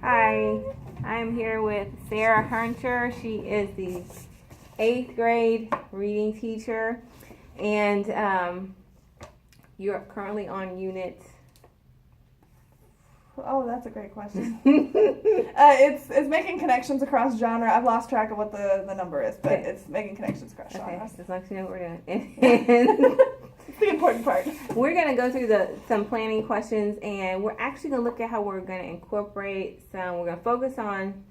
Hi, I'm here with Sarah Hunter. She is the 8th grade reading teacher, and you're currently on unit. Oh, that's a great question. It's making connections across genre. I've lost track of what the number is, but it's making connections across genres. As long as you know what we're doing. It's the important part. We're going to go through some planning questions, and we're actually going to look at how we're going to incorporate some. We're going to focus on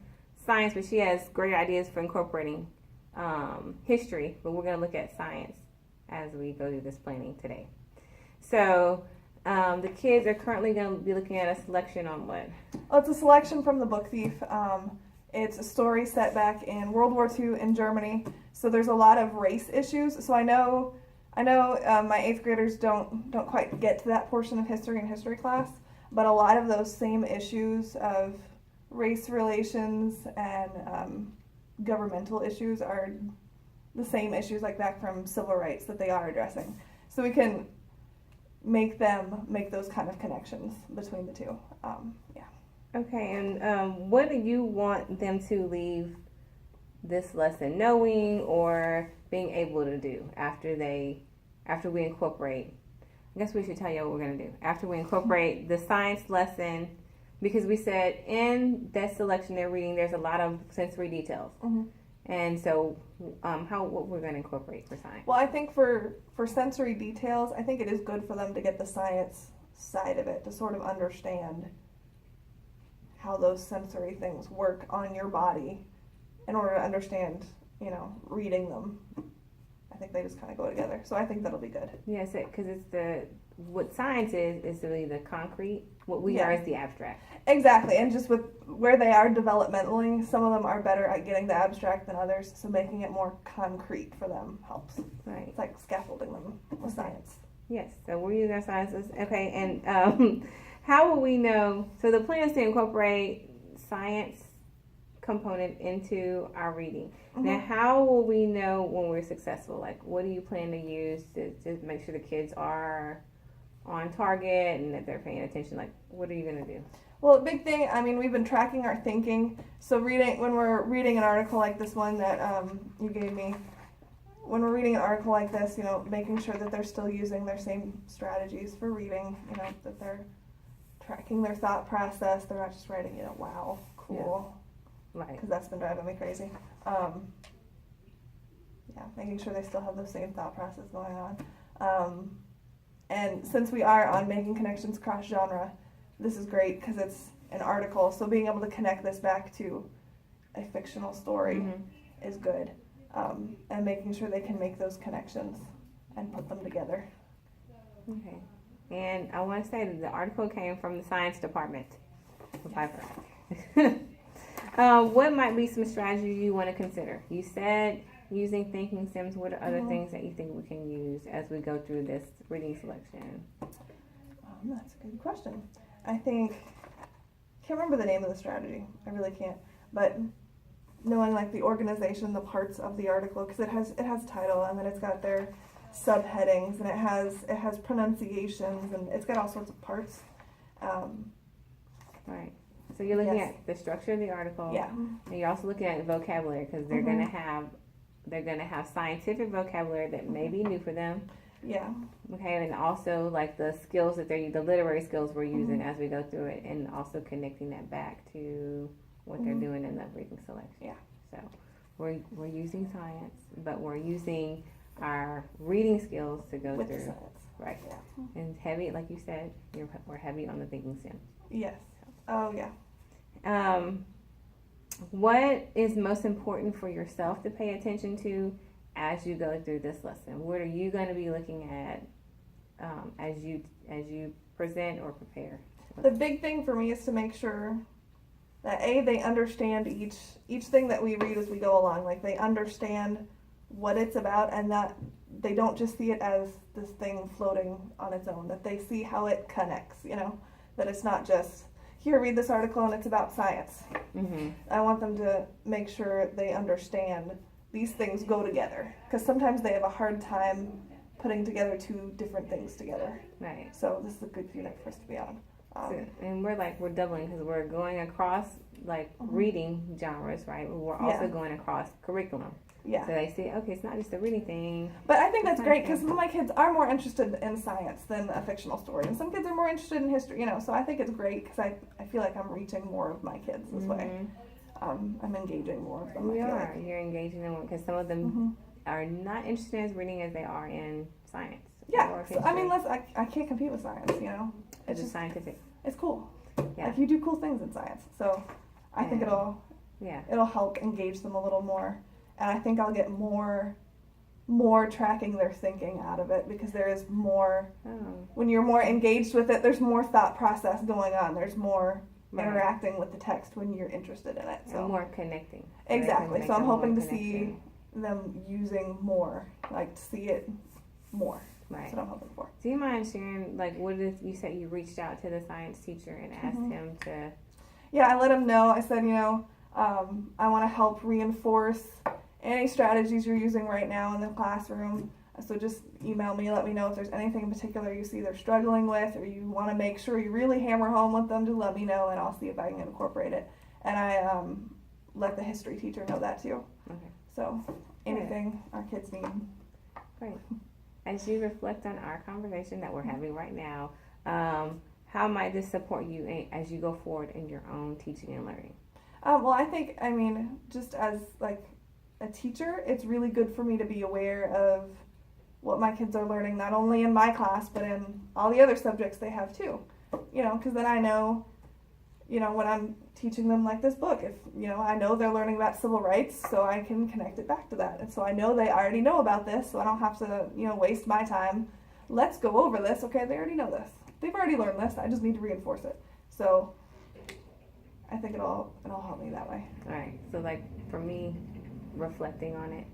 science, but she has great ideas for incorporating history, but we're going to look at science as we go through this planning today. So the kids are currently going to be looking at a selection on what? Well, it's a selection from The Book Thief. It's a story set back in World War II in Germany. So there's a lot of race issues. So I know my 8th graders don't quite get to that portion of history in history class, but a lot of those same issues of race relations and governmental issues are the same issues like back from civil rights that they are addressing. So we can make them make those kind of connections between the two. Okay, and what do you want them to leave this lesson knowing or being able to do after we incorporate? I guess we should tell you what we're going to do after we incorporate the science lesson, because we said in that selection they're reading there's a lot of sensory details. Mm-hmm. And so what we're going to incorporate for science? Well, I think for sensory details, I think it is good for them to get the science side of it, to sort of understand how those sensory things work on your body in order to understand, reading them. I think they just kind of go together. So I think that'll be good. Yes, because what science is really the concrete. What we are is the abstract. Exactly, and just with where they are developmentally, some of them are better at getting the abstract than others, so making it more concrete for them helps. Right. It's like scaffolding them with science. Yes, so we're using our sciences. Okay, and how will we know? So the plan is to incorporate science component into our reading. Mm-hmm. Now, how will we know when we're successful? Like, what do you plan to use to make sure the kids are on target and that they're paying attention? Like, what are you going to do? Well, a big thing, we've been tracking our thinking. So when we're reading an article like this one that you gave me, when we're reading an article like this, making sure that they're still using their same strategies for reading, that they're tracking their thought process. They're not just writing, wow, cool. Yeah. Right. Because that's been driving me crazy. Making sure they still have the same thought process going on. And since we are on making connections cross genre, this is great because it's an article. So being able to connect this back to a fictional story is good. And making sure they can make those connections and put them together. Okay. And I want to say that the article came from the science department of Piper. What might be some strategies you want to consider? You said using thinking sims. What are other things that you think we can use as we go through this reading selection? That's a good question. I can't remember the name of the strategy. I really can't. But knowing like the organization, the parts of the article, because it has title and then it's got their subheadings and it has pronunciations and it's got all sorts of parts. Right. So you're looking at the structure of the article. Yeah. And you're also looking at vocabulary because they're going to have scientific vocabulary that may be new for them. Yeah. Okay, and also like the skills that the literary skills we're using as we go through it, and also connecting that back to what they're doing in the reading selection. Yeah. So we're using science, but we're using our reading skills to go with through. The science. Right. Yeah. And heavy, like you said, we're heavy on the thinking sim. Yes. Oh yeah. What is most important for yourself to pay attention to as you go through this lesson? What are you going to be looking at as you present or prepare? The big thing for me is to make sure that they understand each thing that we read as we go along. Like they understand what it's about and that they don't just see it as this thing floating on its own. That they see how it connects. That it's not just here, read this article and it's about science. Mm-hmm. I want them to make sure they understand these things go together, because sometimes they have a hard time putting together two different things together. Right. So this is a good unit for us to be on. And we're doubling because we're going across like Mhm. reading genres, right? But we're also Yeah. going across curriculum. Yeah. So they see, okay, it's not just a reading thing. But I think that's It's great nice, because my kids are more interested in science than a fictional story, and some kids are more interested in history. You know, so I think it's great because I feel like I'm reaching more of my kids this way. I'm engaging more of them. We I feel are. You're engaging them because some of them Mhm. are not interested in reading as they are in science. Yeah. Or So, I mean, history. I can't compete with science. You know, It's just scientific. it's cool. Yeah. Like you do cool things in science, so I think Yeah. it'll help engage them a little more, and I think I'll get more tracking their thinking out of it because there is more. Oh, When you're more engaged with it, there's more thought process going on. There's more right. interacting with the text when you're interested in it. And So more connecting. exactly. So I'm hoping to see connecting. them using more, like to see it more. Right. That's what I'm hoping for. Do you mind sharing, like, what it is you said you reached out to the science teacher and asked Mhm. him to? Yeah, I let him know. I said, I want to help reinforce any strategies you're using right now in the classroom. So just email me, let me know if there's anything in particular you see they're struggling with, or you want to make sure you really hammer home with them. To let me know, and I'll see if I can incorporate it. And I let the history teacher know that too. Okay. So anything our kids need. Great. As you reflect on our conversation that we're having right now, how might this support you as you go forward in your own teaching and learning? Well, I think, just as like a teacher, it's really good for me to be aware of what my kids are learning, not only in my class, but in all the other subjects they have too. Because then I know, when I'm teaching them like this book, if, I know they're learning about civil rights, so I can connect it back to that. And so I know they already know about this, so I don't have to, waste my time. Let's go over this. Okay, they already know this. They've already learned this. I just need to reinforce it. So I think it'll help me that way. All right. So, like, for me, reflecting on it,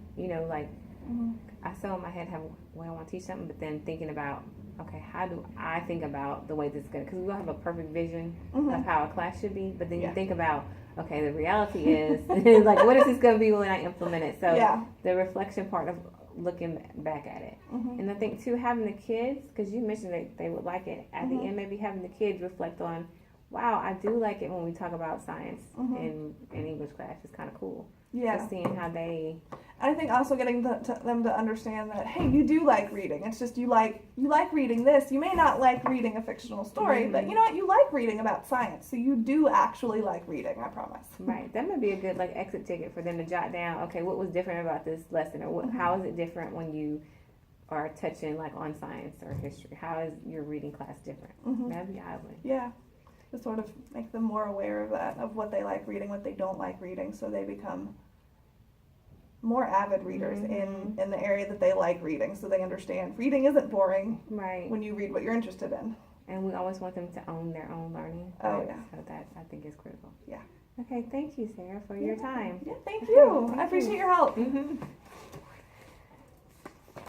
like, Mm-hmm. I still in my head have, well, I want to teach something, but then thinking about, okay, how do I think about the way this is going to, because we all have a perfect vision Mm-hmm. of how a class should be, but then you Yeah. think about, okay, the reality is, like, what is this going to be when I implement it? So Yeah. the reflection part of looking back at it. Mm-hmm. And I think, too, having the kids, because you mentioned that they would like it, at Mhm. the end, maybe having the kids reflect on, wow, I do like it when we talk about science Mhm. in English class. It's kind of cool. Yeah. Just seeing how they... I think also getting them to understand that, hey, you do like reading. It's just you like reading this. You may not like reading a fictional story, Mhm. but you know what? You like reading about science, so you do actually like reading. I promise. Right. That might be a good like exit ticket for them to jot down. Okay, what was different about this lesson, or what? Mhm. How is it different when you are touching like on science or history? How is your reading class different? Mhm. That'd be eye-opening. Yeah. To sort of make them more aware of that, of what they like reading, what they don't like reading, so they become more avid readers in the area that they like reading, so they understand reading isn't boring Right. when you read what you're interested in. And we always want them to own their own learning. Oh, right? yeah. So that I think is critical. Yeah. Okay. Thank you, Sarah, for your time. Yeah, thank you. Thank I appreciate you. your help. Mm-hmm.